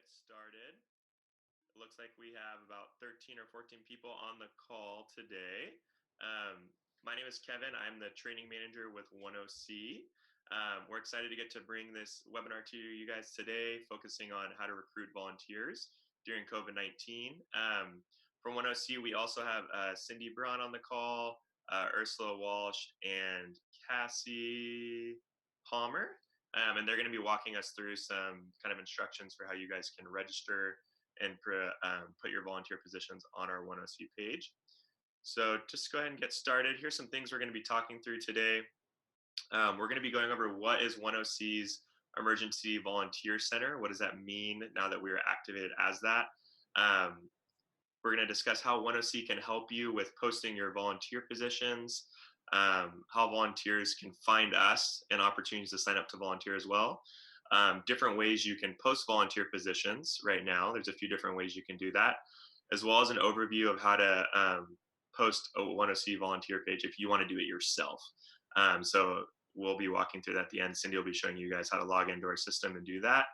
Started. It looks like we have about 13 or 14 people on the call today. My name is Kevin. I'm the training manager with OneOC. We're excited to get to bring this webinar to you guys today, focusing on how to recruit volunteers during COVID-19. From OneOC, we also have Cindy Braun on the call, Ursula Walsh, and Cassie Palmer. And they're going to be walking us through some kind of instructions for how you guys can register and put your volunteer positions on our OneOC page. So just go ahead and get started. Here's some things we're going to be talking through today. We're going to be going over what is OneOC's Emergency Volunteer Center. What does that mean now that we are activated as that? We're going to discuss how OneOC can help you with posting your volunteer positions, how volunteers can find us and opportunities to sign up to volunteer as well. Different ways you can post volunteer positions right now. There's a few different ways you can do that, as well as an overview of how to post a OneOC volunteer page if you want to do it yourself. So we'll be walking through that at the end. Cindy will be showing you guys how to log into our system and do that.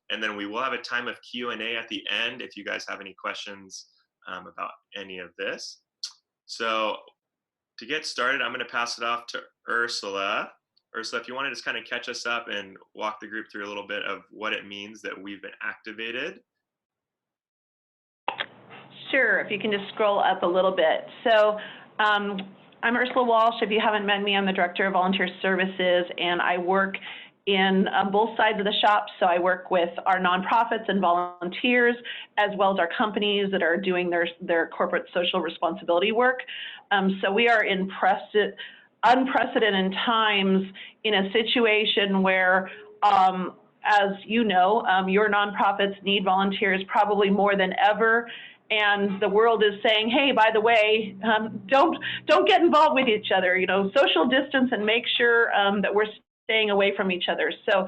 And then we will have a time of Q&A at the end if you guys have any questions about any of this. So to get started, I'm going to pass it off to Ursula. Ursula, if you want to just kind of catch us up and walk the group through a little bit of what it means that we've been activated. Sure, if you can just scroll up a little bit. So I'm Ursula Walsh. If you haven't met me, I'm the Director of Volunteer Services, and I work in both sides of the shop. So I work with our nonprofits and volunteers, as well as our companies that are doing their corporate social responsibility work. So we are in unprecedented times in a situation where, as you know, your nonprofits need volunteers probably more than ever. And the world is saying, hey, by the way, don't get involved with each other, social distance and make sure that we're staying away from each other. So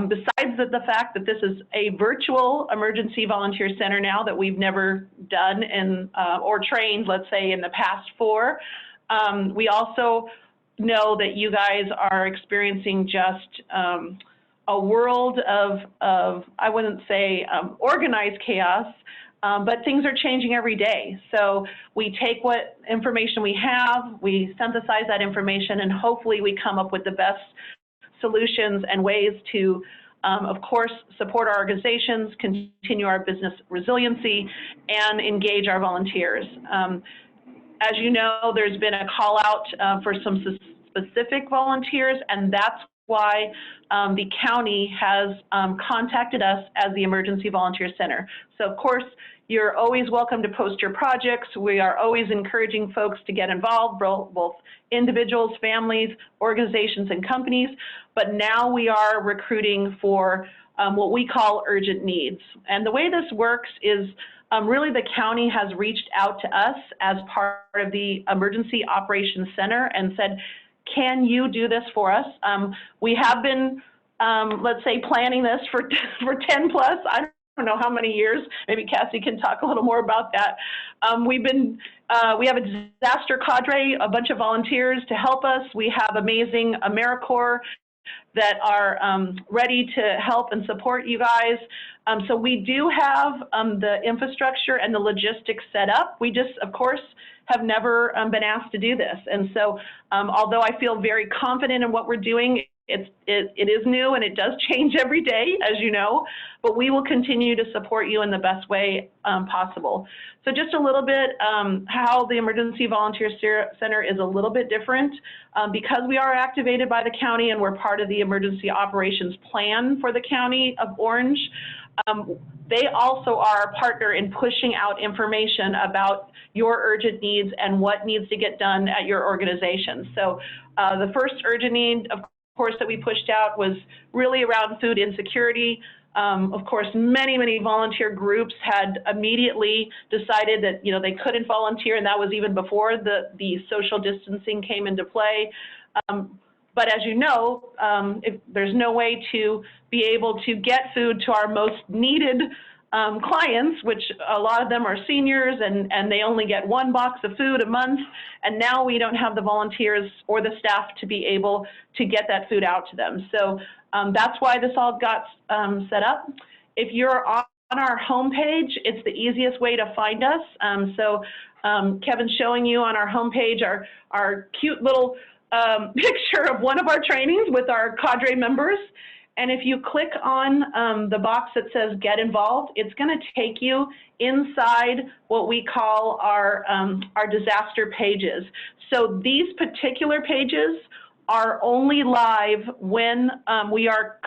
besides the fact that this is a virtual emergency volunteer center now that we've never done or trained, let's say, in the past for, we also know that you guys are experiencing just a world of I wouldn't say organized chaos, but things are changing every day. So we take what information we have, we synthesize that information, and hopefully we come up with the best solutions and ways to, of course, support our organizations, continue our business resiliency, and engage our volunteers. As you know, there's been a call out for some specific volunteers, and that's why the county has contacted us as the Emergency Volunteer Center. So, of course, you're always welcome to post your projects. We are always encouraging folks to get involved, both individuals, families, organizations, and companies. But now we are recruiting for what we call urgent needs. And the way this works is really the county has reached out to us as part of the Emergency Operations Center and said, can you do this for us? We have been, let's say, planning this for 10 plus, I don't know how many years. Maybe Cassie can talk a little more about that. We have a disaster cadre, a bunch of volunteers to help us. We have amazing AmeriCorps that are ready to help and support you guys. So we do have the infrastructure and the logistics set up. We just, of course, have never been asked to do this. And so although I feel very confident in what we're doing, it is new and it does change every day, as you know, but we will continue to support you in the best way possible. So just a little bit how the Emergency Volunteer Center is a little bit different because we are activated by the county and we're part of the Emergency Operations Plan for the County of Orange. They also are a partner in pushing out information about your urgent needs and what needs to get done at your organization. So the first urgent need, of course, that we pushed out was really around food insecurity. Of course, many volunteer groups had immediately decided that they couldn't volunteer, and that was even before the social distancing came into play. But as you know, if there's no way to be able to get food to our most needed clients, which a lot of them are seniors and they only get one box of food a month, and now we don't have the volunteers or the staff to be able to get that food out to them. So that's why this all got set up. If you're our homepage, it's the easiest way to find us. Kevin's showing you on our homepage our cute little picture of one of our trainings with our cadre members. And if you click on the box that says Get Involved, it's going to take you inside what we call our disaster pages. So these particular pages are only live when we are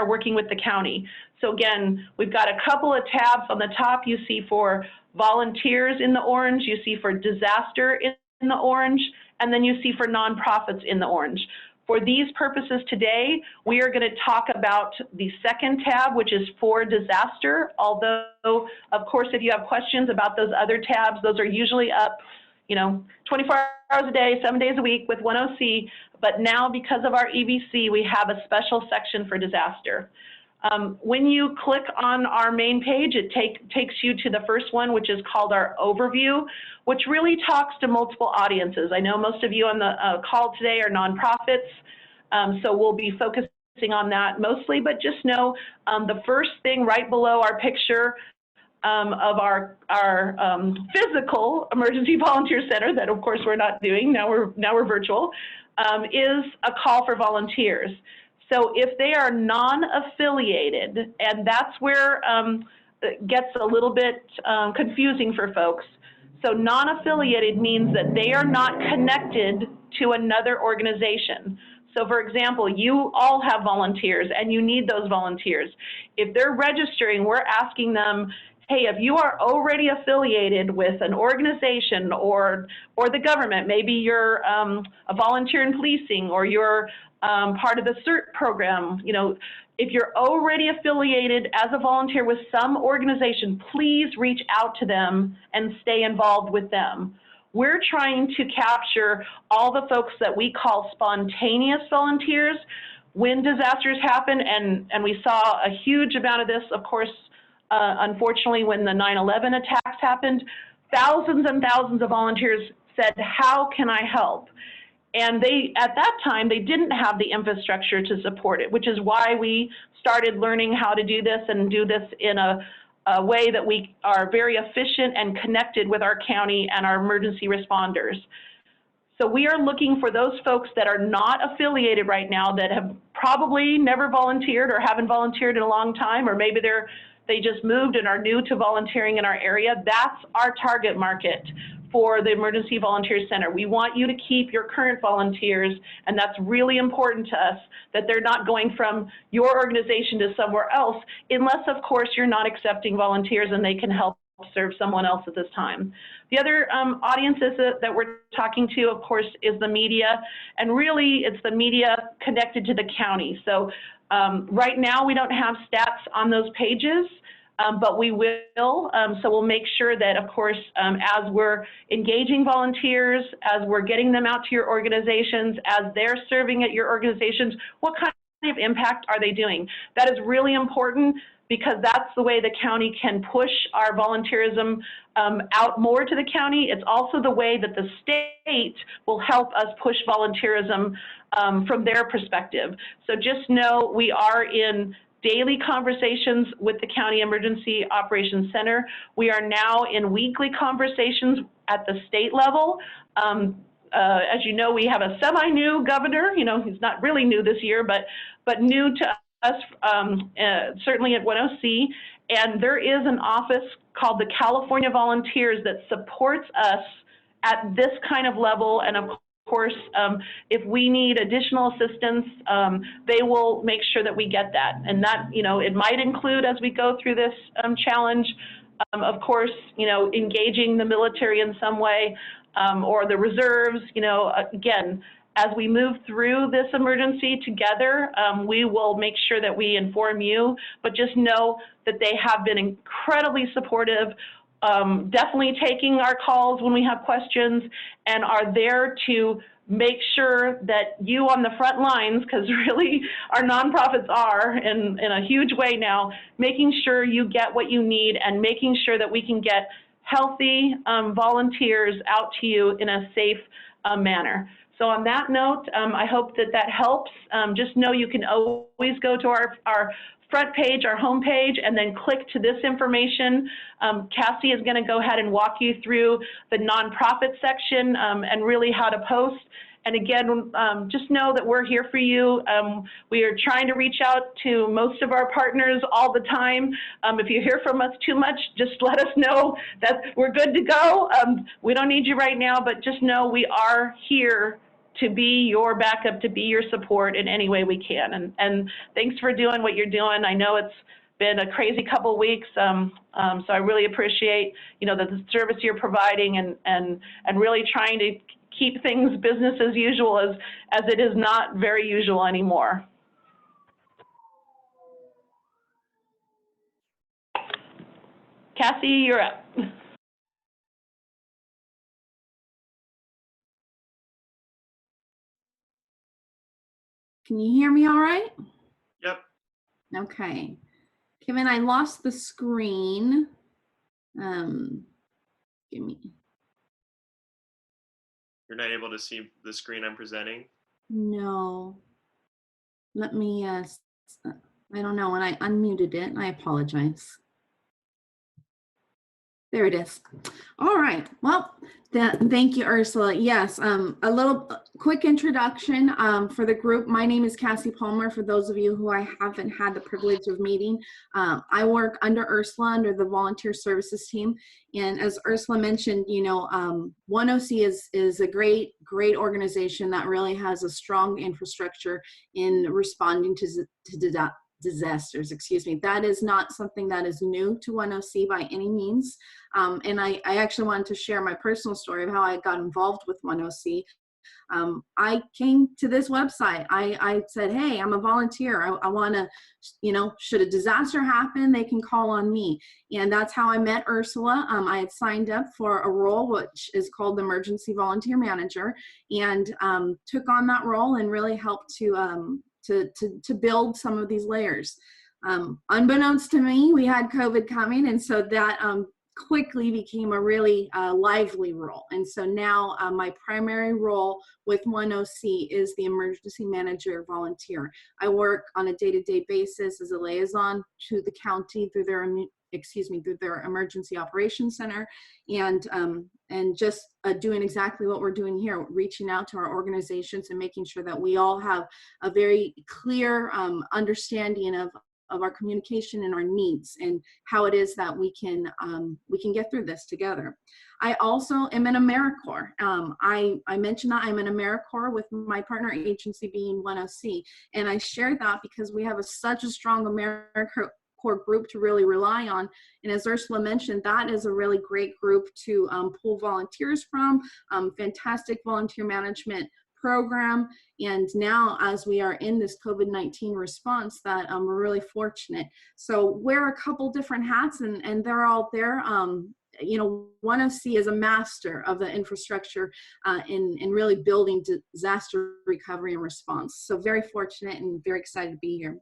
working with the county. So again, we've got a couple of tabs on the top. You see for volunteers in the orange, you see for disaster in the orange, and then you see for nonprofits in the orange. For these purposes today, we are going to talk about the second tab, which is for disaster. Although, of course, if you have questions about those other tabs, those are usually up, 24 hours a day, 7 days a week with OneOC. But now, because of our EVC, we have a special section for disaster. When you click on our main page, it takes you to the first one, which is called our overview, which really talks to multiple audiences. I know most of you on the call today are nonprofits, so we'll be focusing on that mostly, but just know the first thing right below our picture of our physical emergency volunteer center that of course we're not doing, now we're virtual, is a call for volunteers. So if they are non-affiliated, and that's where it gets a little bit confusing for folks. So non-affiliated means that they are not connected to another organization. So for example, you all have volunteers and you need those volunteers. If they're registering, we're asking them, hey, if you are already affiliated with an organization or the government, maybe you're a volunteer in policing or you're part of the CERT program, if you're already affiliated as a volunteer with some organization, please reach out to them and stay involved with them. We're trying to capture all the folks that we call spontaneous volunteers when disasters happen, and we saw a huge amount of this, of course, unfortunately, when the 9/11 attacks happened. Thousands and thousands of volunteers said, how can I help? And at that time, they didn't have the infrastructure to support it, which is why we started learning how to do this and do this in a way that we are very efficient and connected with our county and our emergency responders. So we are looking for those folks that are not affiliated right now, that have probably never volunteered or haven't volunteered in a long time, or maybe they just moved and are new to volunteering in our area. That's our target market for the Emergency Volunteer Center. We want you to keep your current volunteers, and that's really important to us, that they're not going from your organization to somewhere else, unless, of course, you're not accepting volunteers and they can help serve someone else at this time. The other audiences that we're talking to, of course, is the media, and really it's the media connected to the county. So right now we don't have stats on those pages, but we will. So we'll make sure that, of course, as we're engaging volunteers, as we're getting them out to your organizations, as they're serving at your organizations, what kind of impact are they doing? That is really important, because that's the way the county can push our volunteerism out more to the county. It's also the way that the state will help us push volunteerism from their perspective. So just know we are in daily conversations with the County Emergency Operations Center. We are now in weekly conversations at the state level. As you know, we have a semi-new governor. He's not really new this year, but new to us, certainly at OneOC, and there is an office called the California Volunteers that supports us at this kind of level, and of course, if we need additional assistance, they will make sure that we get that. And that, it might include, as we go through this challenge, of course, engaging the military in some way, or the reserves, again, as we move through this emergency together, we will make sure that we inform you, but just know that they have been incredibly supportive, definitely taking our calls when we have questions, and are there to make sure that you on the front lines, because really our nonprofits are in a huge way now, making sure you get what you need and making sure that we can get healthy volunteers out to you in a safe manner. So on that note, I hope that helps. Just know you can always go to our front page, our home page, and then click to this information. Cassie is going to go ahead and walk you through the nonprofit section and really how to post. And again, just know that we're here for you. We are trying to reach out to most of our partners all the time. If you hear from us too much, just let us know that we're good to go. We don't need you right now, but just know we are here to be your backup, to be your support in any way we can. And thanks for doing what you're doing. I know it's been a crazy couple of weeks, so I really appreciate, you know, the service you're providing and really trying to keep things business as usual as it is not very usual anymore. Cassie, you're up. Can you hear me all right? Yep. Okay. Kevin, I lost the screen. Give me. You're not able to see the screen I'm presenting? No. Let me, I don't know, when I unmuted it, I apologize. There it is. All right. Well, thank you, Ursula. Yes, a little quick introduction for the group. My name is Cassie Palmer. For those of you who I haven't had the privilege of meeting, I work under Ursula, under the volunteer services team. And as Ursula mentioned, you know, OneOC is a great organization that really has a strong infrastructure in responding to disasters, excuse me. That is not something that is new to OneOC by any means. And I actually wanted to share my personal story of how I got involved with OneOC. I came to this website. I said, hey, I'm a volunteer. I want to, you know, should a disaster happen, they can call on me. And that's how I met Ursula. I had signed up for a role which is called the Emergency Volunteer Manager, and took on that role and really helped to build some of these layers. Unbeknownst to me, we had COVID coming, and so that quickly became a really lively role. And so now my primary role with OneOC is the emergency manager volunteer. I work on a day-to-day basis as a liaison to the county through their through their emergency operations center, and just doing exactly what we're doing here, reaching out to our organizations and making sure that we all have a very clear understanding of our communication and our needs and how it is that we can get through this together. I also am an AmeriCorps. I mentioned that I'm an AmeriCorps with my partner agency being OneOC, and I share that because we have such a strong AmeriCorps group to really rely on. And as Ursula mentioned, that is a really great group to pull volunteers from, fantastic volunteer management program. And now as we are in this COVID-19 response, that we're really fortunate. So wear a couple different hats, and they're all there. You know, OneOC is a master of the infrastructure in really building disaster recovery and response. So very fortunate and very excited to be here.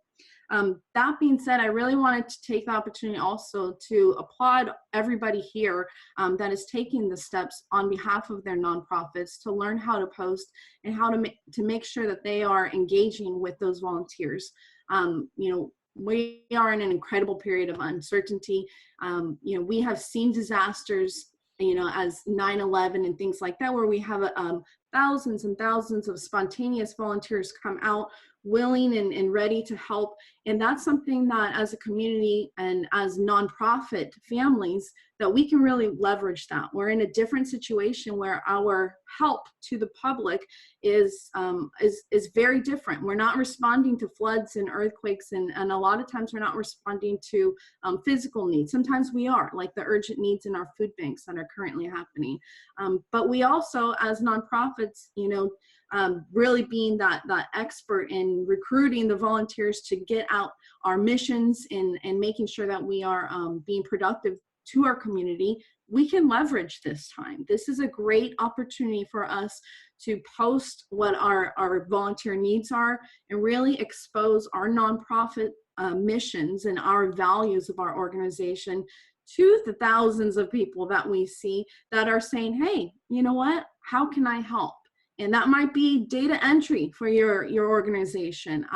That being said, I really wanted to take the opportunity also to applaud everybody here that is taking the steps on behalf of their nonprofits to learn how to post and how to make sure that they are engaging with those volunteers. You know, we are in an incredible period of uncertainty. You know, we have seen disasters, you know, as 9/11 and things like that, where we have thousands and thousands of spontaneous volunteers come out willing and ready to help. And that's something that as a community and as nonprofit families that we can really leverage that. We're in a different situation where our help to the public is very different. We're not responding to floods and earthquakes, and a lot of times we're not responding to physical needs. Sometimes we are, like the urgent needs in our food banks that are currently happening. But we also, as nonprofits, you know, really being that expert in recruiting the volunteers to get out our missions and making sure that we are being productive to our community, we can leverage this time. This is a great opportunity for us to post what our volunteer needs are and really expose our nonprofit missions and our values of our organization to the thousands of people that we see that are saying, hey, you know what, how can I help? And that might be data entry for your organization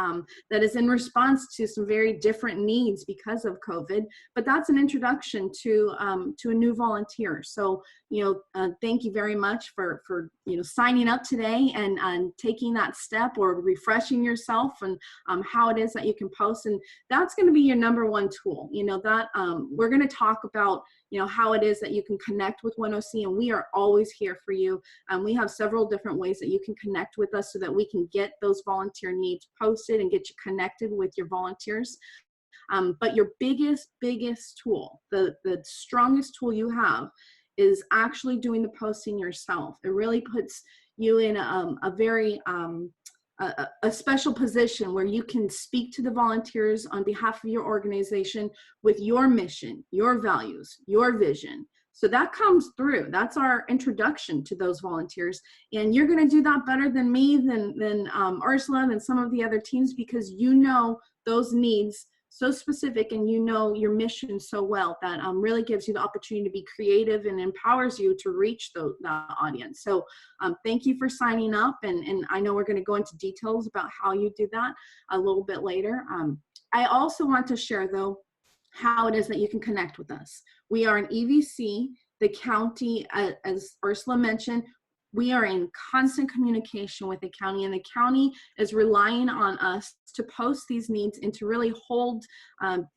that is in response to some very different needs because of COVID, but that's an introduction to a new volunteer. So, thank you very much for signing up today and taking that step, or refreshing yourself and how it is that you can post. And that's going to be your number one tool. That we're going to talk about how it is that you can connect with OneOC, and we are always here for you. We have several different ways that you can connect with us so that we can get those volunteer needs posted and get you connected with your volunteers. But your biggest tool, the strongest tool you have, is actually doing the posting yourself. It really puts you in a very a special position where you can speak to the volunteers on behalf of your organization with your mission, your values, your vision. So that comes through. That's our introduction to those volunteers. And you're going to do that better than me, than Ursula, than some of the other teams, because you know those needs so specific, and you know your mission so well, that really gives you the opportunity to be creative and empowers you to reach that audience. So thank you for signing up, and I know we're going to go into details about how you do that a little bit later. I also want to share, though, how it is that you can connect with us. We are an EVC, the county, as Ursula mentioned. We are in constant communication with the county, and the county is relying on us to post these needs and to really hold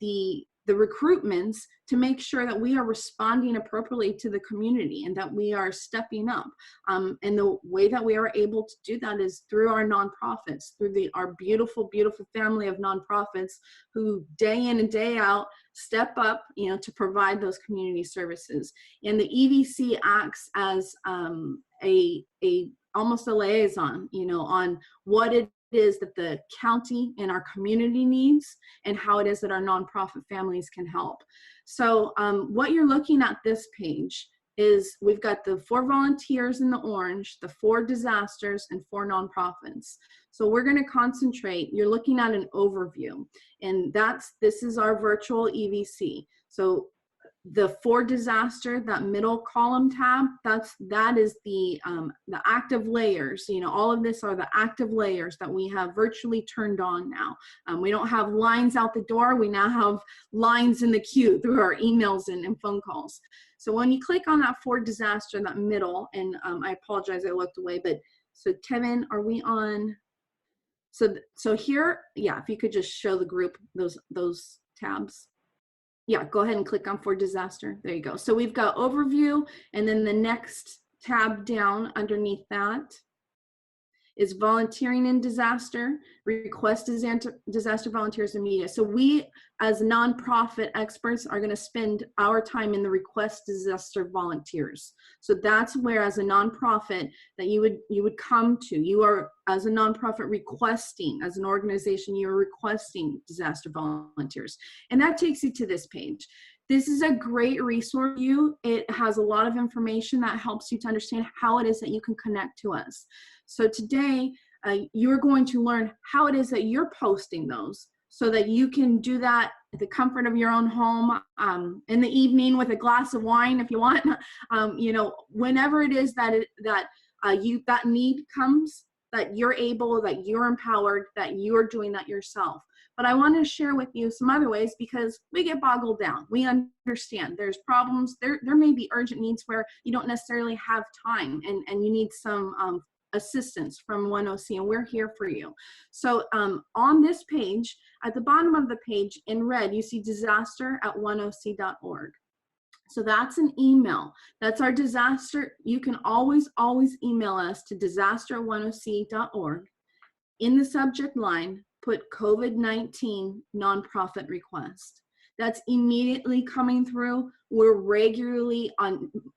the recruitments to make sure that we are responding appropriately to the community and that we are stepping up. And the way that we are able to do that is through our nonprofits, through our beautiful, beautiful family of nonprofits who day in and day out step up, to provide those community services. And the EVC acts as almost a liaison, on what it is that the county and our community needs, and how it is that our nonprofit families can help. So what you're looking at this page is we've got the 4 volunteers in the orange, the 4 disasters, and 4 nonprofits. So we're going to concentrate. You're looking at an overview, and this is our virtual EVC. So the 4 disaster, that middle column tab, that is the active layers. All of this are the active layers that we have virtually turned on now. We don't have lines out the door. We now have lines in the queue through our emails and phone calls. So when you click on that 4 disaster, that middle, and I apologize, I looked away, but so Kevin, are we on? So here, yeah, if you could just show the group those tabs. Yeah, go ahead and click on 4 disaster. There you go. So we've got overview, and then the next tab down underneath that is volunteering in disaster, request disaster volunteers and media. So we, as nonprofit experts, are going to spend our time in the request disaster volunteers. So that's where, as a nonprofit, that you would come to. You are, as a nonprofit, requesting, as an organization, you're requesting disaster volunteers. And that takes you to this page. This is a great resource for you. It has a lot of information that helps you to understand how it is that you can connect to us. So today, you're going to learn how it is that you're posting those, so that you can do that at the comfort of your own home, in the evening with a glass of wine if you want. Whenever it is that that need comes, that you're able, that you're empowered, that you're doing that yourself. But I want to share with you some other ways, because we get boggled down. We understand there's problems. There may be urgent needs where you don't necessarily have time, and you need some assistance from OneOC, and we're here for you. So on this page, at the bottom of the page in red, you see disaster@oneoc.org. So that's an email. That's our disaster. You can always email us to disaster@oneoc.org. In the subject line, put COVID-19 nonprofit request. That's immediately coming through. We're regularly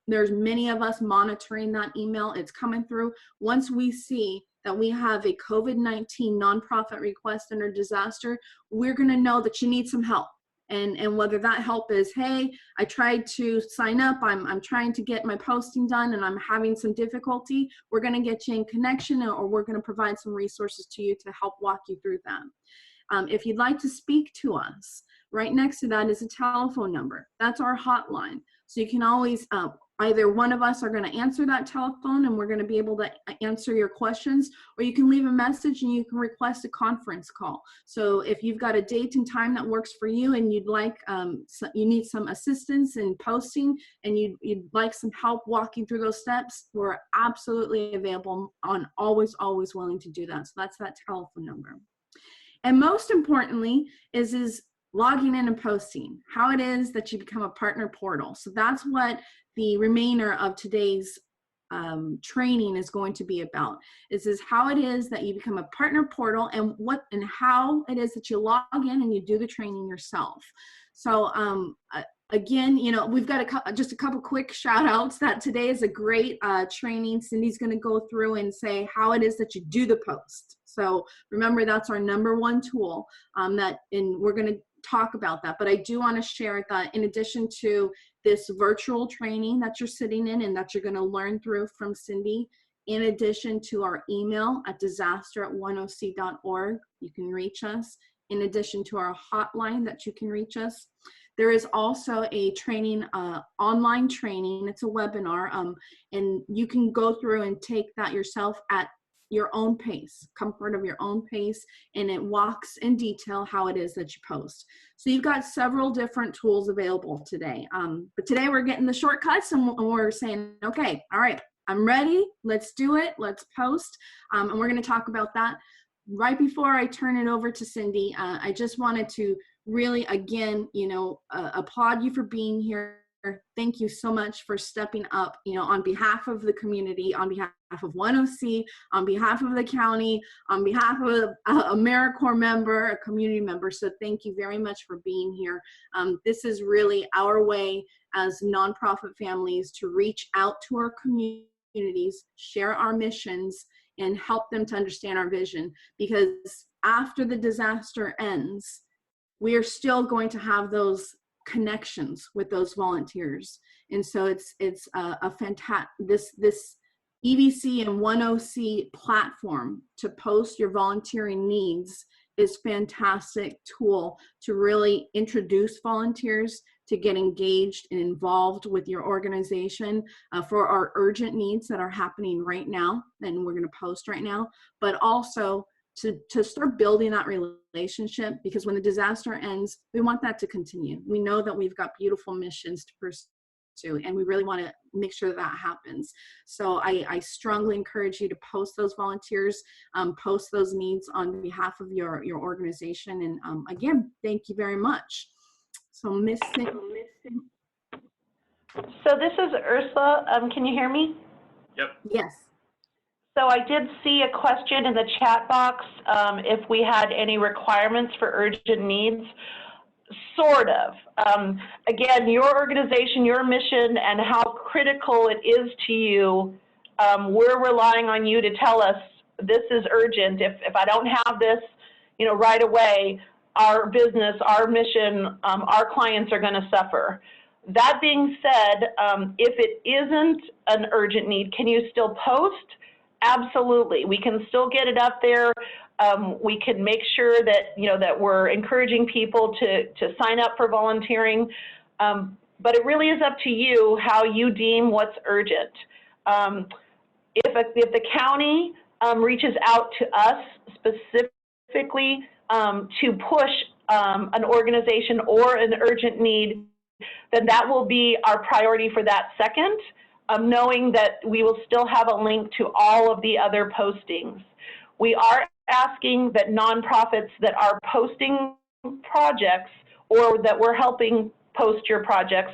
there's many of us monitoring that email. It's coming through. Once we see that we have a COVID-19 nonprofit request under disaster, we're gonna know that you need some help. And whether that help is, hey, I tried to sign up, I'm trying to get my posting done and I'm having some difficulty, we're gonna get you in connection, or we're gonna provide some resources to you to help walk you through that. If you'd like to speak to us, right next to that is a telephone number. That's our hotline. So you can always, either one of us are going to answer that telephone and we're going to be able to answer your questions, or you can leave a message and you can request a conference call. So if you've got a date and time that works for you and you'd like, you need some assistance in posting and you'd like some help walking through those steps, we're absolutely available on always willing to do that. So that's that telephone number. And most importantly is logging in and posting, how it is that you become a partner portal. So that's what the remainder of today's training is going to be about. This is how it is that you become a partner portal and what and how it is that you log in and you do the training yourself. So again, you know, we've got just a couple quick shout outs that today is a great training. Cindy's going to go through and say how it is that you do the post. So remember, that's our #1 tool and we're going to talk about that. But I do want to share that in addition to this virtual training that you're sitting in and that you're going to learn through from Cindy, in addition to our email at disaster@oneoc.org, you can reach us. In addition to our hotline that you can reach us, there is also a training, online training. It's a webinar, and you can go through and take that yourself at your own pace, comfort of your own pace, and it walks in detail how it is that you post. So you've got several different tools available today. But today we're getting the shortcuts and we're saying, okay, all right, I'm ready, let's do it, let's post. And we're gonna talk about that. Right before I turn it over to Cindy, I just wanted to really, again, you know, applaud you for being here. Thank you so much for stepping up, you know, on behalf of the community, on behalf of OneOC, on behalf of the county, on behalf of a AmeriCorps member, a community member. So thank you very much for being here. This is really our way as nonprofit families to reach out to our communities, share our missions, and help them to understand our vision. Because after the disaster ends, we are still going to have those connections with those volunteers. And so it's a fantastic, this EVC and OneOC platform to post your volunteering needs is fantastic tool to really introduce volunteers to get engaged and involved with your organization for our urgent needs that are happening right now and we're going to post right now, but also to start building that relationship, because when the disaster ends, we want that to continue. We know that we've got beautiful missions to pursue, and we really want to make sure that happens. So I strongly encourage you to post those volunteers, post those needs on behalf of your organization. And again, thank you very much. So Miss Cindy. So this is Ursula. Can you hear me? Yep. Yes. So I did see a question in the chat box if we had any requirements for urgent needs. Sort of. Again, your organization, your mission, and how critical it is to you, we're relying on you to tell us this is urgent. If I don't have this, you know, right away, our business, our mission, our clients are going to suffer. That being said, if it isn't an urgent need, can you still post? Absolutely. We can still get it up there. We can make sure that, you know, that we're encouraging people to sign up for volunteering. But it really is up to you how you deem what's urgent. If the county reaches out to us specifically to push an organization or an urgent need, then that will be our priority for that second. Knowing that we will still have a link to all of the other postings. We are asking that nonprofits that are posting projects or that we're helping post your projects,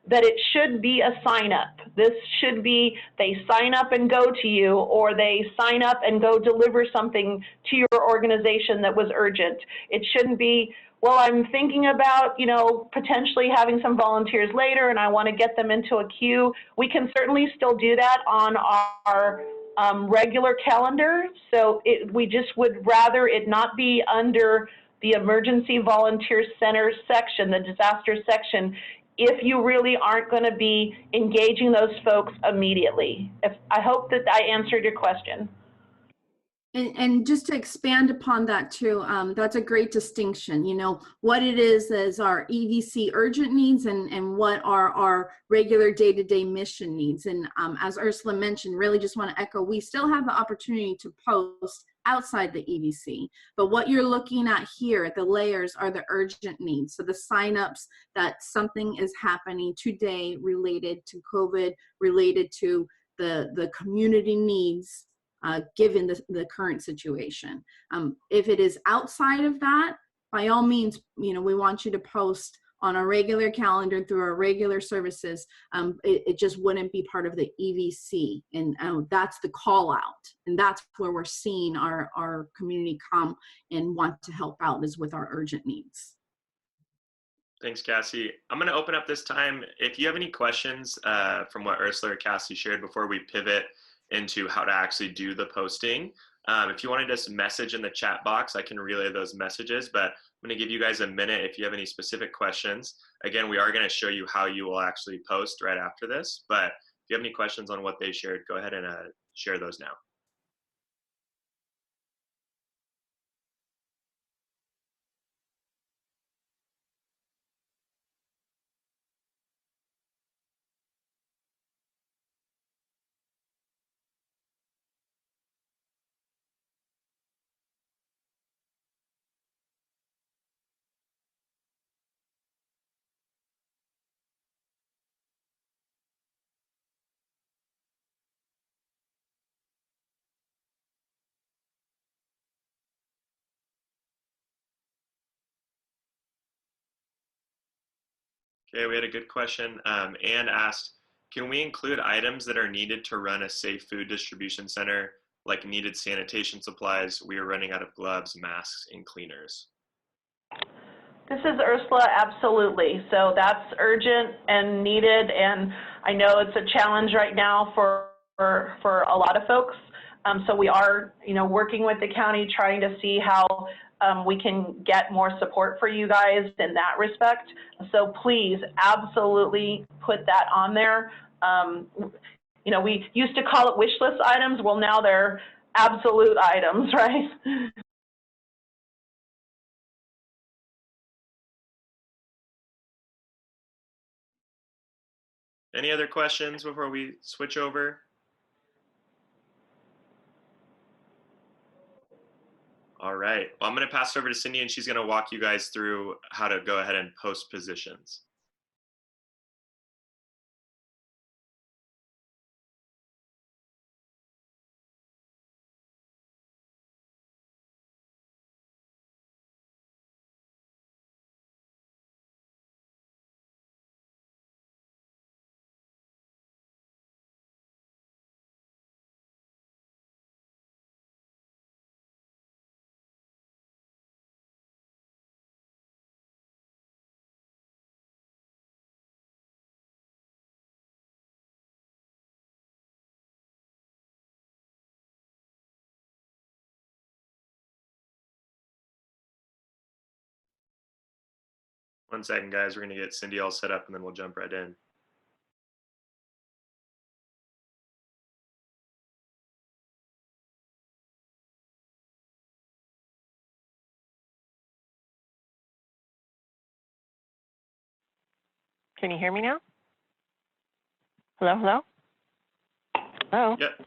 that it should be a sign up. This should be they sign up and go to you, or they sign up and go deliver something to your organization that was urgent. It shouldn't be, well, I'm thinking about, you know, potentially having some volunteers later and I want to get them into a queue. We can certainly still do that on our regular calendar. So we just would rather it not be under the Emergency Volunteer Center section, the disaster section, if you really aren't going to be engaging those folks immediately. I hope that I answered your question. And just to expand upon that too, that's a great distinction. You know, what it is our EVC urgent needs and what are our regular day-to-day mission needs. And as Ursula mentioned, really just want to echo, we still have the opportunity to post outside the EVC. But what you're looking at here, the layers are the urgent needs. So the signups that something is happening today related to COVID, related to the community needs, given the current situation. If it is outside of that, by all means, you know, we want you to post on a regular calendar through our regular services. It just wouldn't be part of the EVC, and that's the call out, and that's where we're seeing our community come and want to help out, is with our urgent needs. Thanks, Cassie. I'm going to open up this time. If you have any questions from what Ursula or Cassie shared before we pivot into how to actually do the posting, if you want to just message in the chat box, I can relay those messages, but I'm going to give you guys a minute if you have any specific questions. Again, we are going to show you how you will actually post right after this, but if you have any questions on what they shared, go ahead and share those now. Okay, we had a good question. Anne asked, can we include items that are needed to run a safe food distribution center, like needed sanitation supplies? We are running out of gloves, masks, and cleaners. This is Ursula, absolutely. So that's urgent and needed, and I know it's a challenge right now for a lot of folks. So we are, you know, working with the county, trying to see how we can get more support for you guys in that respect. So please, absolutely put that on there. You know, we used to call it wish list items. Well, now they're absolute items, right? Any other questions before we switch over? All right, well, I'm going to pass it over to Cindy, and she's going to walk you guys through how to go ahead and post positions. One second, guys. We're going to get Cindy all set up, and then we'll jump right in. Can you hear me now? Hello, hello? Hello? Yep,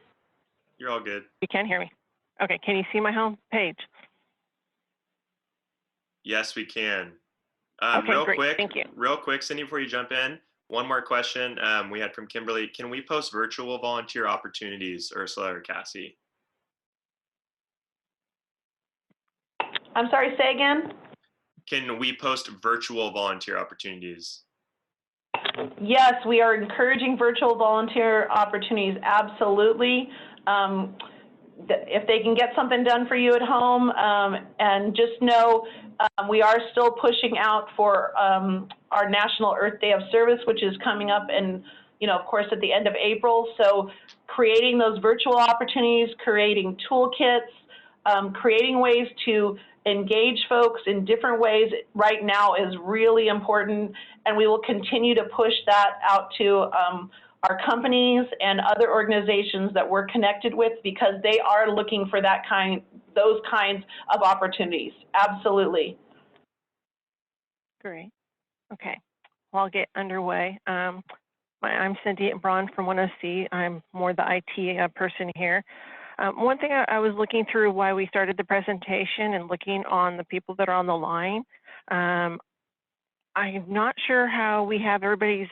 you're all good. You can hear me. Okay, can you see my home page? Yes, we can. Okay, real great. quick, Thank you. Real quick, Cindy, before you jump in, one more question we had from Kimberly. Can we post virtual volunteer opportunities, Ursula or Cassie? I'm sorry, say again? Can we post virtual volunteer opportunities? Yes, we are encouraging virtual volunteer opportunities, absolutely. If they can get something done for you at home, and just know we are still pushing out for our National Earth Day of Service, which is coming up in, you know, of course, at the end of April. So creating those virtual opportunities, creating toolkits, creating ways to engage folks in different ways right now is really important, and we will continue to push that out to our companies and other organizations that we're connected with, because they are looking for those kinds of opportunities. Absolutely. Great. Okay. Well, I'll get underway. I'm Cynthia Braun from OneOC. I'm more the IT person here. One thing I was looking through why we started the presentation and looking on the people that are on the line. I'm not sure how we have everybody's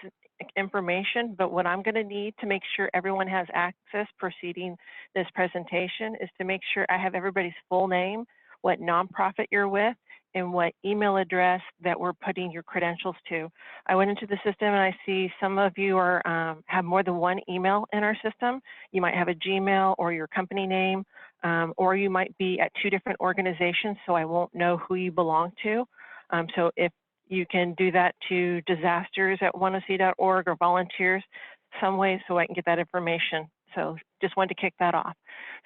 information, but what I'm going to need to make sure everyone has access proceeding this presentation is to make sure I have everybody's full name, what nonprofit you're with, and what email address that we're putting your credentials to. I went into the system and I see some of you are have more than one email in our system. You might have a Gmail or your company name, or you might be at 2 different organizations, so I won't know who you belong to. So if you can do that to disasters@oneoc.org or volunteers some way so I can get that information. So just wanted to kick that off.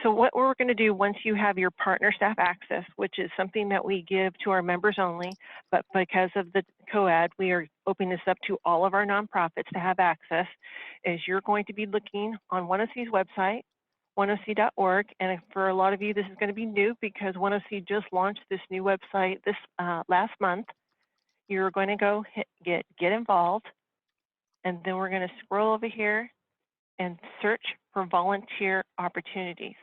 So what we're going to do once you have your partner staff access, which is something that we give to our members only, but because of the COAD, we are opening this up to all of our nonprofits to have access, is you're going to be looking on OneOC's website, oneoc.org. And for a lot of you, this is going to be new because OneOC just launched this new website this last month. You're going to go get involved, and then we're going to scroll over here and search for volunteer opportunities.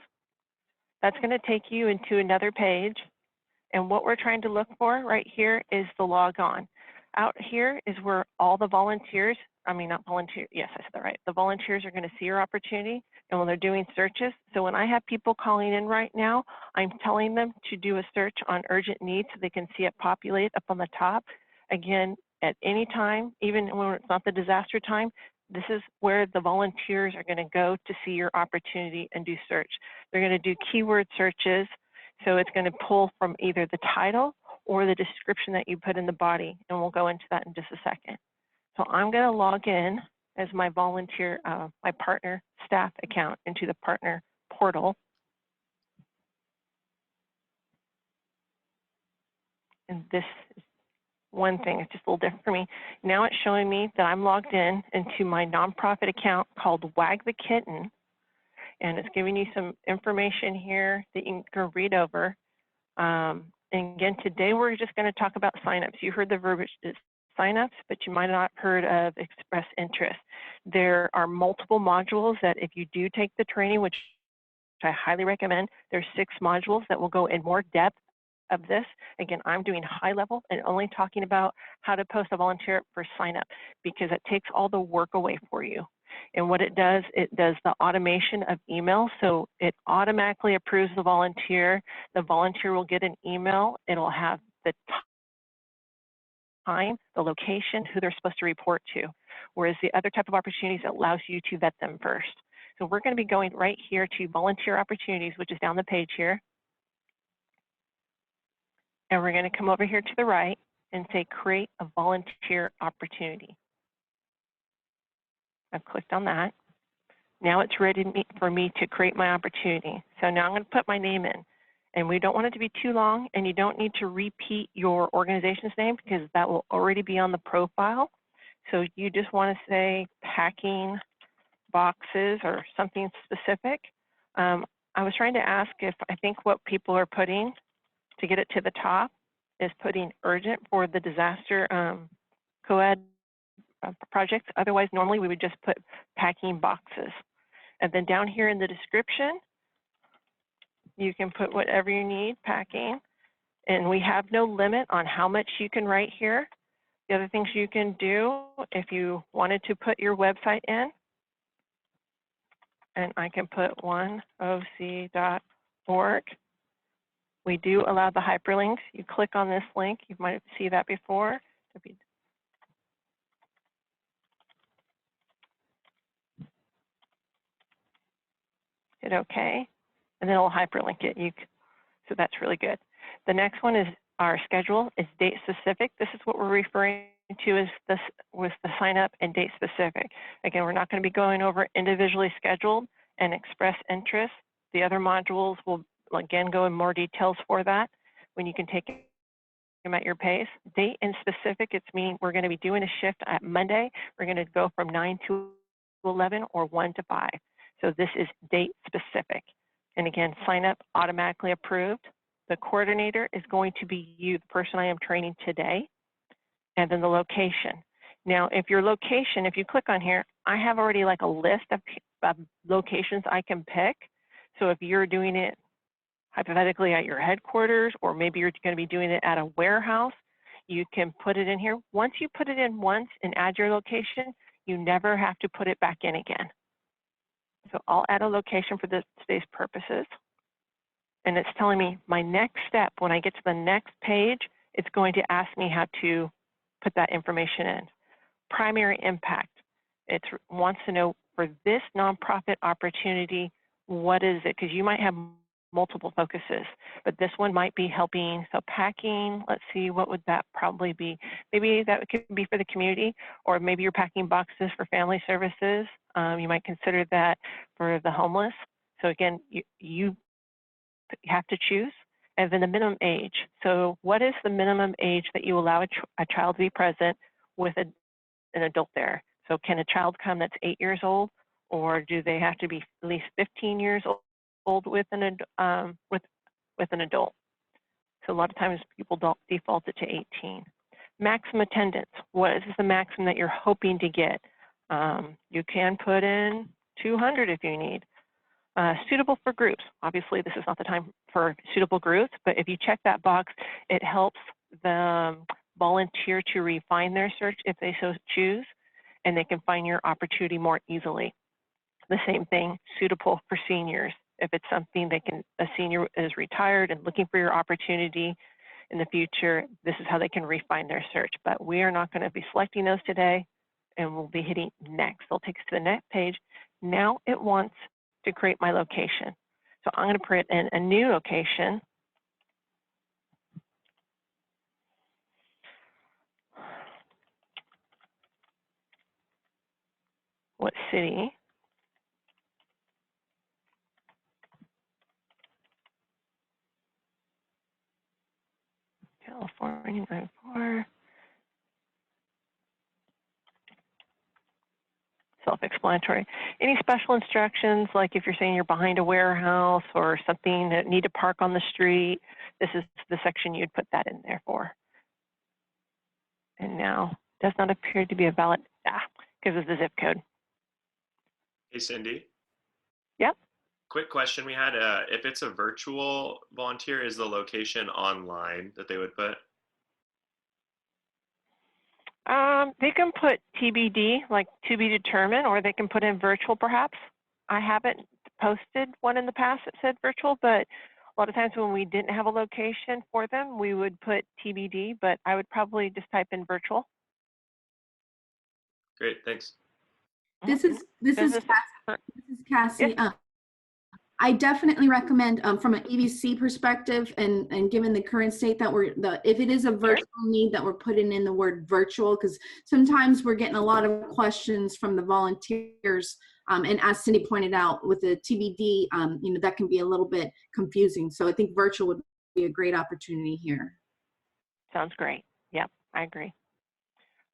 That's going to take you into another page. And what we're trying to look for right here is the log on. Out here is where all the volunteers, not volunteer, yes, I said that right. The volunteers are going to see your opportunity and when they're doing searches. So when I have people calling in right now, I'm telling them to do a search on urgent needs so they can see it populate up on the top. Again, at any time, even when it's not the disaster time, this is where the volunteers are going to go to see your opportunity and do search. They're going to do keyword searches. So it's going to pull from either the title or the description that you put in the body. And we'll go into that in just a second. So I'm going to log in as my volunteer, my partner staff account into the partner portal. And this is one thing, it's just a little different for me. Now it's showing me that I'm logged in into my nonprofit account called Wag the Kitten. And it's giving you some information here that you can read over. And again, today we're just going to talk about signups. You heard the verbiage signups, but you might not have heard of express interest. There are multiple modules that if you do take the training, which I highly recommend, there's 6 modules that will go in more depth of this. Again, I'm doing high level and only talking about how to post a volunteer for sign up because it takes all the work away for you. And what it does the automation of email. So it automatically approves the volunteer. The volunteer will get an email. It'll have the time, the location, who they're supposed to report to. Whereas the other type of opportunities allows you to vet them first. So we're going to be going right here to volunteer opportunities, which is down the page here. And we're going to come over here to the right and say create a volunteer opportunity. I've clicked on that. Now it's ready for me to create my opportunity. So now I'm going to put my name in. And we don't want it to be too long, and you don't need to repeat your organization's name because that will already be on the profile. So you just want to say packing boxes or something specific. I was trying to ask if I think what people are putting to get it to the top is putting urgent for the disaster COAD projects. Otherwise, normally we would just put packing boxes. And then down here in the description, you can put whatever you need, packing. And we have no limit on how much you can write here. The other things you can do, if you wanted to put your website in, and I can put oneoc.org. We do allow the hyperlinks. You click on this link, you might see that before. Hit OK, and then it'll hyperlink it. So that's really good. The next one is our schedule is date specific. This is what we're referring to as this with the sign up and date specific. Again, we're not going to be going over individually scheduled and express interest. The other modules will again go in more details for that when you can take them at your pace. Date and specific, it's meaning we're going to be doing a shift at Monday. We're going to go from 9 to to 11 or 1 to 5. So this is date specific. And again, sign up automatically approved. The coordinator is going to be you, the person I am training today, and then the location. Now, if your location, if you click on here, I have already like a list of locations I can pick. So if you're doing it hypothetically at your headquarters, or maybe you're going to be doing it at a warehouse, you can put it in here. Once you put it in once and add your location, you never have to put it back in again. So I'll add a location for today's purposes. And it's telling me my next step, when I get to the next page, it's going to ask me how to put that information in. Primary impact. It wants to know for this nonprofit opportunity, what is it? Because you might have multiple focuses, but this one might be helping. So packing, let's see, what would that probably be? Maybe that could be for the community, or maybe you're packing boxes for family services. You might consider that for the homeless. So again, you have to choose. And then the minimum age. So what is the minimum age that you allow a child to be present with an adult there? So can a child come that's 8 years old, or do they have to be at least 15 years old with an adult? So a lot of times people don't default it to 18. Maximum attendance. What is the maximum that you're hoping to get? You can put in 200 if you need. Suitable for groups. Obviously, this is not the time for suitable groups, but if you check that box, it helps the volunteer to refine their search if they so choose, and they can find your opportunity more easily. The same thing, suitable for seniors. If it's something a senior is retired and looking for your opportunity in the future, this is how they can refine their search. But we are not going to be selecting those today, and we'll be hitting next. It'll take us to the next page. Now it wants to create my location. So I'm going to put in a new location. What city? California, 94. Self-explanatory. Any special instructions, like if you're saying you're behind a warehouse or something that need to park on the street, this is the section you'd put that in there for. And now, does not appear to be a valid, because of the zip code. Hey, Cindy. Yep. Quick question we had. If it's a virtual volunteer, is the location online that they would put? They can put TBD, like to be determined, or they can put in virtual perhaps. I haven't posted one in the past that said virtual, but a lot of times when we didn't have a location for them, we would put TBD, but I would probably just type in virtual. Great, thanks. This is Cassie. Yes. I definitely recommend from an EVC perspective, and given the current state that if it is a virtual need, that we're putting in the word virtual, because sometimes we're getting a lot of questions from the volunteers, and as Cindy pointed out with the TBD, that can be a little bit confusing. So I think virtual would be a great opportunity here. Sounds great. Yep, I agree.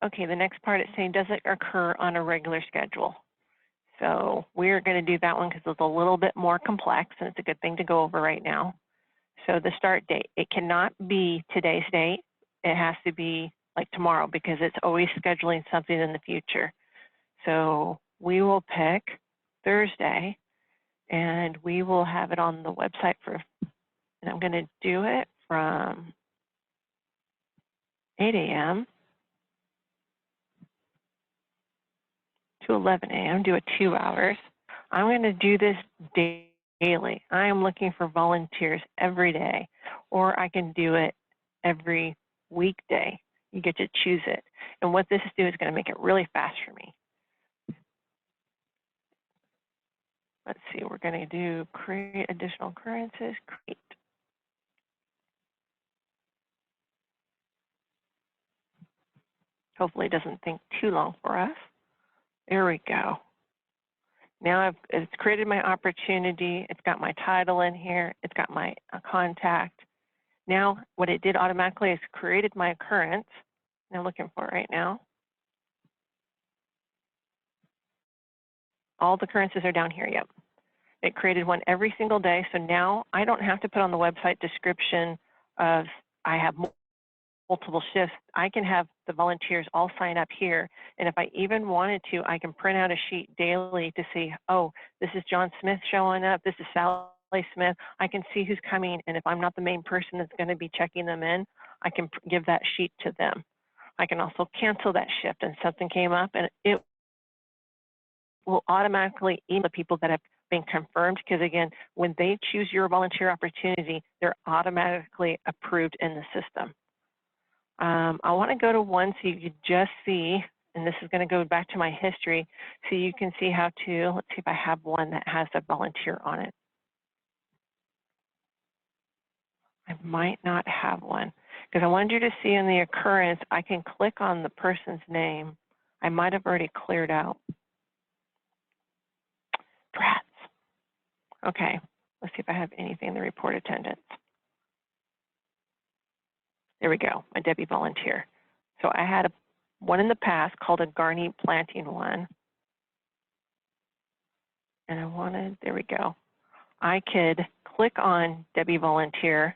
Okay, the next part is saying, does it occur on a regular schedule? So we're going to do that one because it's a little bit more complex, and it's a good thing to go over right now. So the start date, it cannot be today's date. It has to be like tomorrow, because it's always scheduling something in the future. So we will pick Thursday, and we will have it on the website and I'm going to do it from 8 a.m. to 11 a.m., do it 2 hours. I'm going to do this daily. I am looking for volunteers every day, or I can do it every weekday. You get to choose it. And what this is going to make it really fast for me. Let's see, we're going to do create additional occurrences, create. Hopefully it doesn't take too long for us. There we go. Now it's created my opportunity. It's got my title in here. It's got my contact. Now what it did automatically is created my occurrence. And I'm looking for it right now. all the occurrences are down here, yep. It created one every single day, so now I don't have to put on the website description of I have multiple shifts. I can have the volunteers all sign up here, and if I even wanted to, I can print out a sheet daily to see, oh, this is John Smith showing up, this is Sally Smith. I can see who's coming, and if I'm not the main person that's going to be checking them in, I can give that sheet to them. I can also cancel that shift and something came up, and it will automatically email the people that have been confirmed, because again, when they choose your volunteer opportunity, they're automatically approved in the system. I want to go to one so you can just see, and this is going to go back to my history, so you can see how to, let's see if I have one that has a volunteer on it. I might not have one, because I wanted you to see in the occurrence, I can click on the person's name. I might have already cleared out. Brats. Okay, let's see if I have anything in the report attendance. There we go, my Debbie volunteer. So I had one in the past called a Garney planting one. And I wanted, there we go. I could click on Debbie volunteer,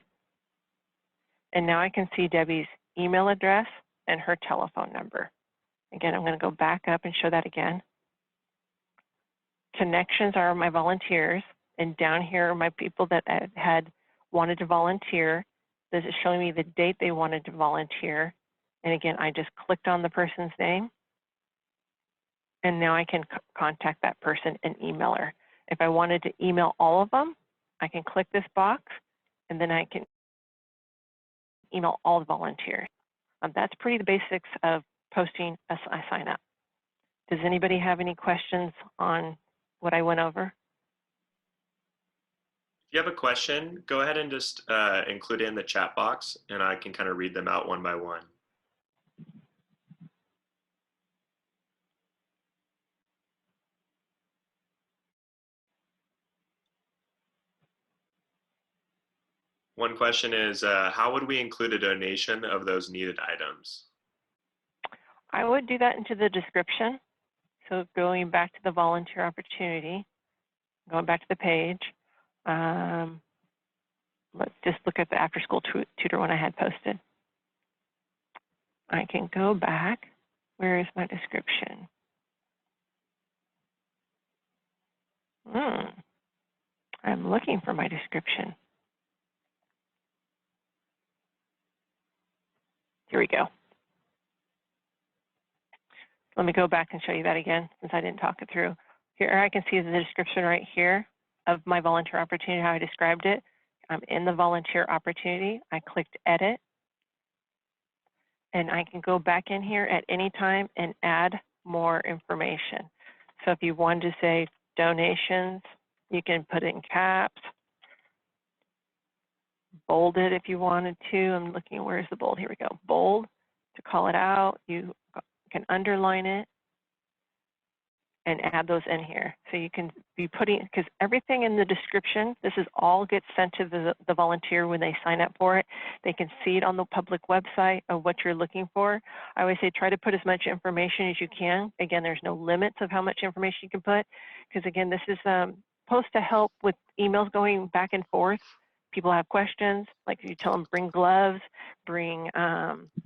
and now I can see Debbie's email address and her telephone number. Again, I'm going to go back up and show that again. Connections are my volunteers, and down here are my people that had wanted to volunteer. This is showing me the date they wanted to volunteer. And again, I just clicked on the person's name, and now I can contact that person and email her. If I wanted to email all of them, I can click this box, and then I can email all the volunteers. That's pretty the basics of posting a sign up. Does anybody have any questions on what I went over? If you have a question, go ahead and just include it in the chat box, and I can kind of read them out one by one. One question is, how would we include a donation of those needed items? I would do that into the description. So going back to the volunteer opportunity, going back to the page, let's just look at the after school tutor one I had posted. I can go back. Where is my description? I'm looking for my description. Here we go. Let me go back and show you that again, since I didn't talk it through. Here I can see the description right here of my volunteer opportunity, how I described it. I'm in the volunteer opportunity. I clicked edit, and I can go back in here at any time and add more information. So if you wanted to say donations, you can put it in caps, bold it if you wanted to. I'm looking, where's the bold? Here we go. Bold to call it out. You can underline it and add those in here. So you can be putting, because everything in the description, this is all gets sent to the volunteer when they sign up for it. They can see it on the public website of what you're looking for. I always say try to put as much information as you can. Again, there's no limits of how much information you can put, because again, this is supposed to help with emails going back and forth. People have questions, like you tell them bring gloves, bring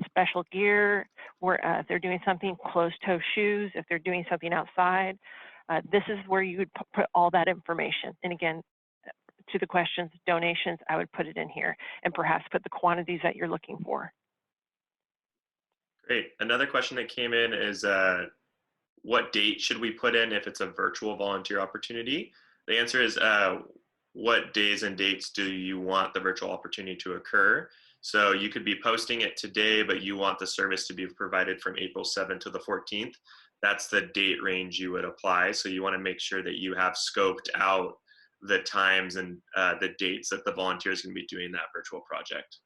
special gear, or if they're doing something, closed-toe shoes, if they're doing something outside. This is where you would put all that information. And again, to the questions, donations, I would put it in here, and perhaps put the quantities that you're looking for. Great. Another question that came in is, what date should we put in if it's a virtual volunteer opportunity? The answer is, what days and dates do you want the virtual opportunity to occur? So you could be posting it today, but you want the service to be provided from April 7th to the 14th. That's the date range you would apply. So you want to make sure that you have scoped out the times and the dates that the volunteers can be doing that virtual project.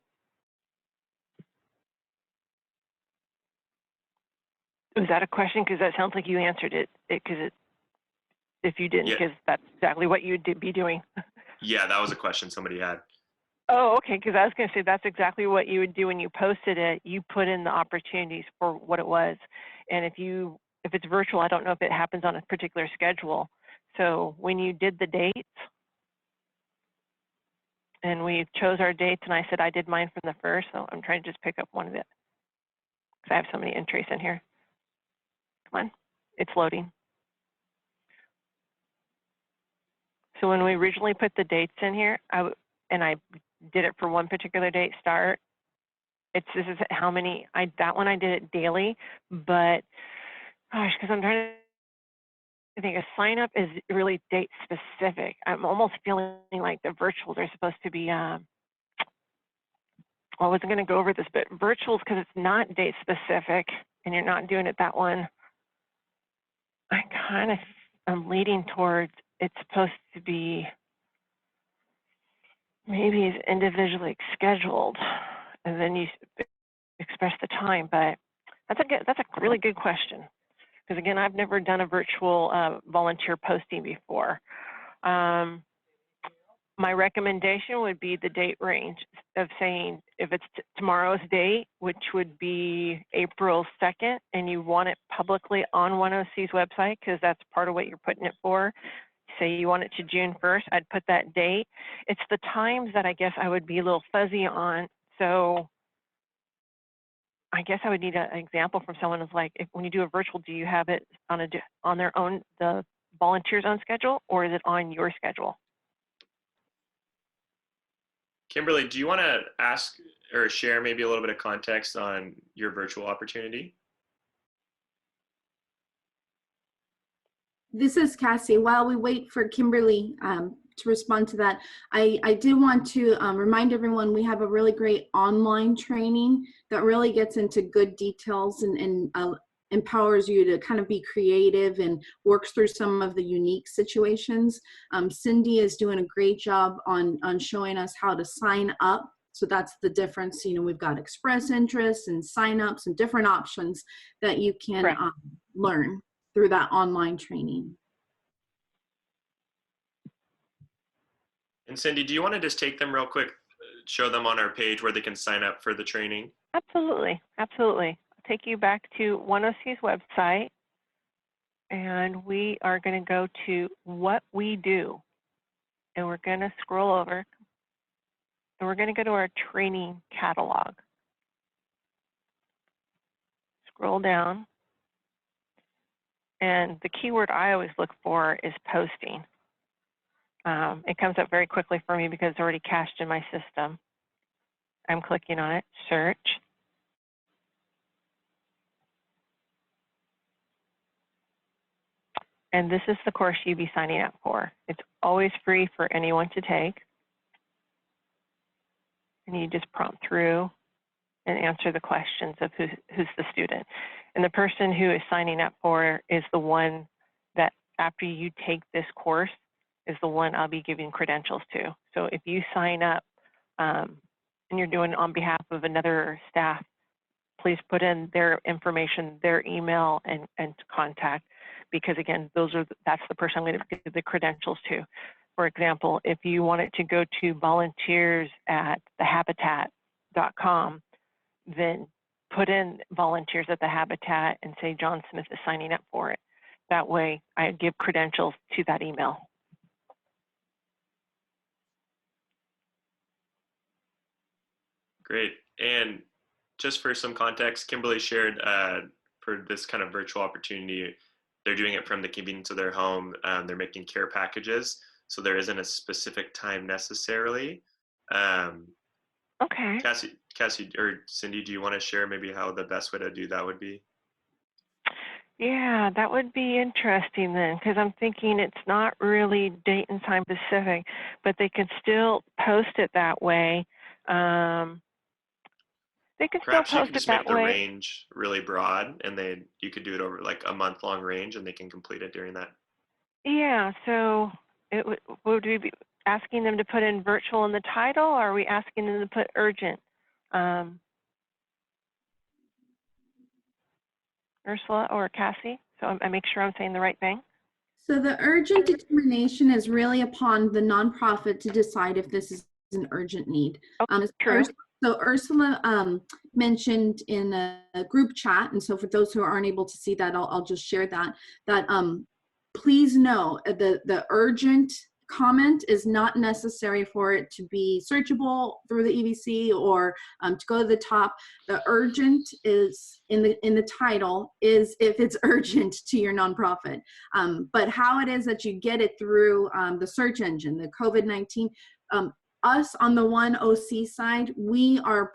Was that a question? Because that sounds like you answered it. If you didn't, because that's exactly what you'd be doing. Yeah, that was a question somebody had. Oh, okay, because I was going to say that's exactly what you would do when you posted it. You put in the opportunities for what it was. And if it's virtual, I don't know if it happens on a particular schedule, So when you did the dates, and we chose our dates, and I said I did mine from the first, so I'm trying to just pick up one of it because I have so many entries in here. Come on, it's loading. So when we originally put the dates in here, and I did it for one particular date start, this is how many, that one I did it daily, but gosh, because I'm trying to think, a sign up is really date specific. I'm almost feeling like the virtuals are supposed to be, I wasn't going to go over this, but virtuals, because it's not date specific and you're not doing it that one, I kind of am leading towards it's supposed to be maybe it's individually scheduled and then you express the time, but that's a really good question. Because again, I've never done a virtual volunteer posting before. My recommendation would be the date range of saying if it's tomorrow's date, which would be April 2nd, and you want it publicly on OneOC's website, because that's part of what you're putting it for. Say you want it to June 1st, I'd put that date. It's the times that I guess I would be a little fuzzy on. So I guess I would need an example from someone who's like, when you do a virtual, do you have it on their own, the volunteer's own schedule, or is it on your schedule? Kimberly, do you want to ask or share maybe a little bit of context on your virtual opportunity? This is Cassie. While we wait for Kimberly to respond to that, I did want to remind everyone we have a really great online training that really gets into good details and empowers you to kind of be creative and works through some of the unique situations. Cindy is doing a great job on showing us how to sign up. So that's the difference. You know, we've got express interest and signups and different options that you can learn through that online training. And Cindy, do you want to just take them real quick, show them on our page where they can sign up for the training? Absolutely, absolutely. I'll take you back to OneOC's website, and we are going to go to what we do, and we're going to scroll over, and we're going to go to our training catalog. Scroll down. And the keyword I always look for is posting. It comes up very quickly for me because it's already cached in my system. I'm clicking on it, search. And this is the course you'd be signing up for. It's always free for anyone to take. And you just prompt through and answer the questions of who's the student. And the person who is signing up for is the one that after you take this course is the one I'll be giving credentials to. So if you sign up and you're doing it on behalf of another staff, please put in their information, their email and contact, because again, that's the person I'm going to give the credentials to. For example, if you want it to go to volunteers at thehabitat.com, then put in volunteers at the Habitat and say John Smith is signing up for it. That way I give credentials to that email. Great. And just for some context, Kimberly shared for this kind of virtual opportunity, they're doing it from the convenience of their home. They're making care packages, so there isn't a specific time necessarily. Okay. Cassie or Cindy, do you want to share maybe how the best way to do that would be? Yeah, that would be interesting then, because I'm thinking it's not really date and time specific, but they can still post it that way. They can Perhaps still you post can it just make that the way. range really broad, and you could do it over like a month-long range, and they can complete it during that. Yeah, so would we be asking them to put in virtual in the title, or are we asking them to put urgent? Ursula or Cassie, so I make sure I'm saying the right thing. So the urgent determination is really upon the nonprofit to decide if this is an urgent need. True. So Ursula mentioned in a group chat, and so for those who aren't able to see that, I'll just share that please know the urgent comment is not necessary for it to be searchable through the EVC or to go to the top. The urgent is in the title is if it's urgent to your nonprofit. But how it is that you get it through the search engine, the COVID-19, us on the OneOC side, we have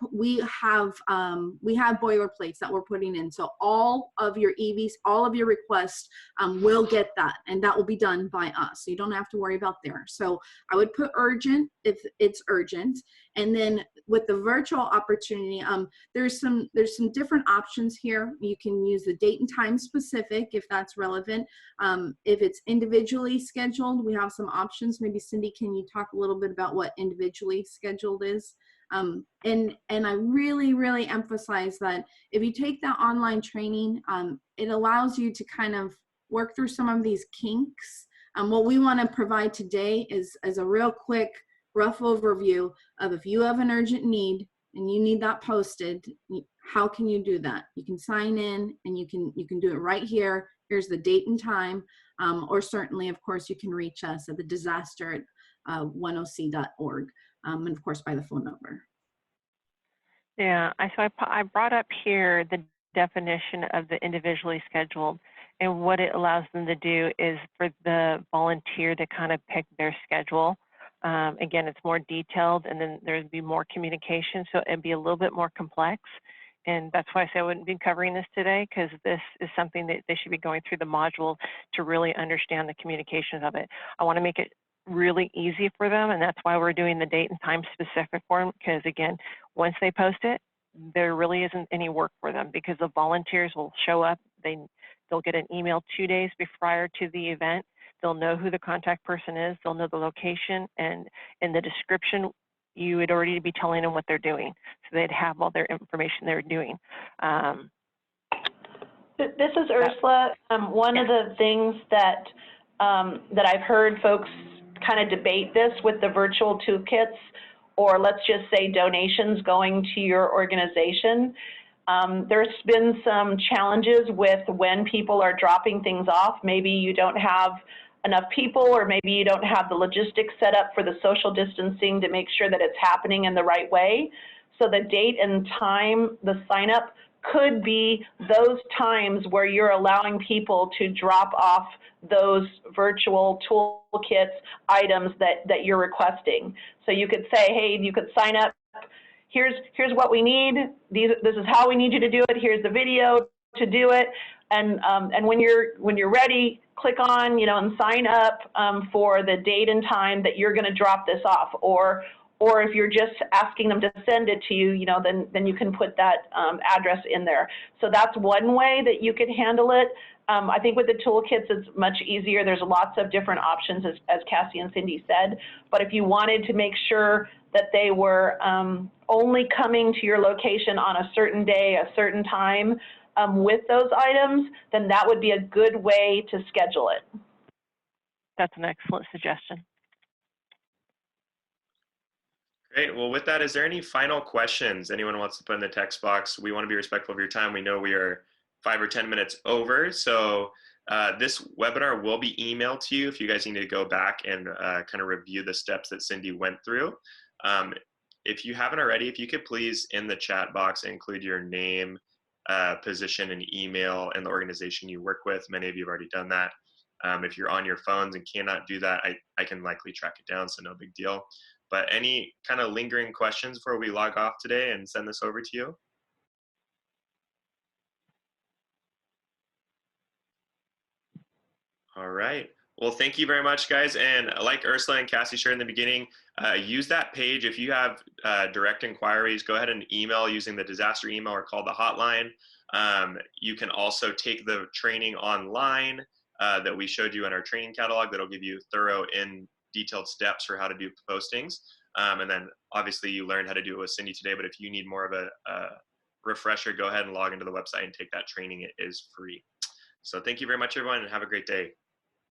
boilerplates that we're putting in. So all of your EVs, all of your requests will get that, and that will be done by us. So you don't have to worry about there. So I would put urgent if it's urgent. And then with the virtual opportunity, there's some different options here. You can use the date and time specific if that's relevant. If it's individually scheduled, we have some options. Maybe Cindy, can you talk a little bit about what individually scheduled is? And I really emphasize that if you take that online training, it allows you to kind of work through some of these kinks. What we want to provide today is a real quick, rough overview of if you have an urgent need and you need that posted, how can you do that? You can sign in and you can do it right here. Here's the date and time, or certainly, of course, you can reach us at the disaster at oneoc.org, and of course by the phone number. Yeah, I brought up here the definition of the individually scheduled, and what it allows them to do is for the volunteer to kind of pick their schedule. Again, it's more detailed, and then there'd be more communication, so it'd be a little bit more complex. And that's why I say I wouldn't be covering this today, because this is something that they should be going through the module to really understand the communications of it. I want to make it really easy for them, and that's why we're doing the date and time specific for them, because again, once they post it, there really isn't any work for them, because the volunteers will show up, they'll get an email 2 days prior to the event. They'll know who the contact person is, they'll know the location, and in the description, you would already be telling them what they're doing. So they'd have all their information they're doing. This is Ursula. One of the things that I've heard folks kind of debate this with the virtual toolkits, or let's just say donations going to your organization. There's been some challenges with when people are dropping things off. Maybe you don't have enough people, or maybe you don't have the logistics set up for the social distancing to make sure that it's happening in the right way. So the date and time, the sign up could be those times where you're allowing people to drop off those virtual toolkits items that you're requesting. So you could say, hey, you could sign up. Here's what we need. This is how we need you to do it. Here's the video to do it. And when you're ready, click on, and sign up for the date and time that you're going to drop this off. Or if you're just asking them to send it to you, then you can put that address in there. So that's one way that you could handle it. I think with the toolkits, it's much easier. There's lots of different options, as Cassie and Cindy said. But if you wanted to make sure that they were only coming to your location on a certain day, a certain time with those items, then that would be a good way to schedule it. That's an excellent suggestion. Great. Well, with that, is there any final questions anyone wants to put in the text box? We want to be respectful of your time. We know we are 5 or 10 minutes over. So this webinar will be emailed to you if you guys need to go back and kind of review the steps that Cindy went through. If you haven't already, if you could please in the chat box include your name, position, and email, and the organization you work with. Many of you have already done that. If you're on your phones and cannot do that, I can likely track it down, so no big deal. But any kind of lingering questions before we log off today and send this over to you? All right. Well, thank you very much, guys. And like Ursula and Cassie shared in the beginning, use that page. If you have direct inquiries, go ahead and email using the disaster email or call the hotline. You can also take the training online that we showed you in our training catalog that'll give you thorough and detailed steps for how to do postings. And then obviously you learned how to do it with Cindy today, but if you need more of a refresher, go ahead and log into the website and take that training. It is free. So thank you very much, everyone, and have a great day.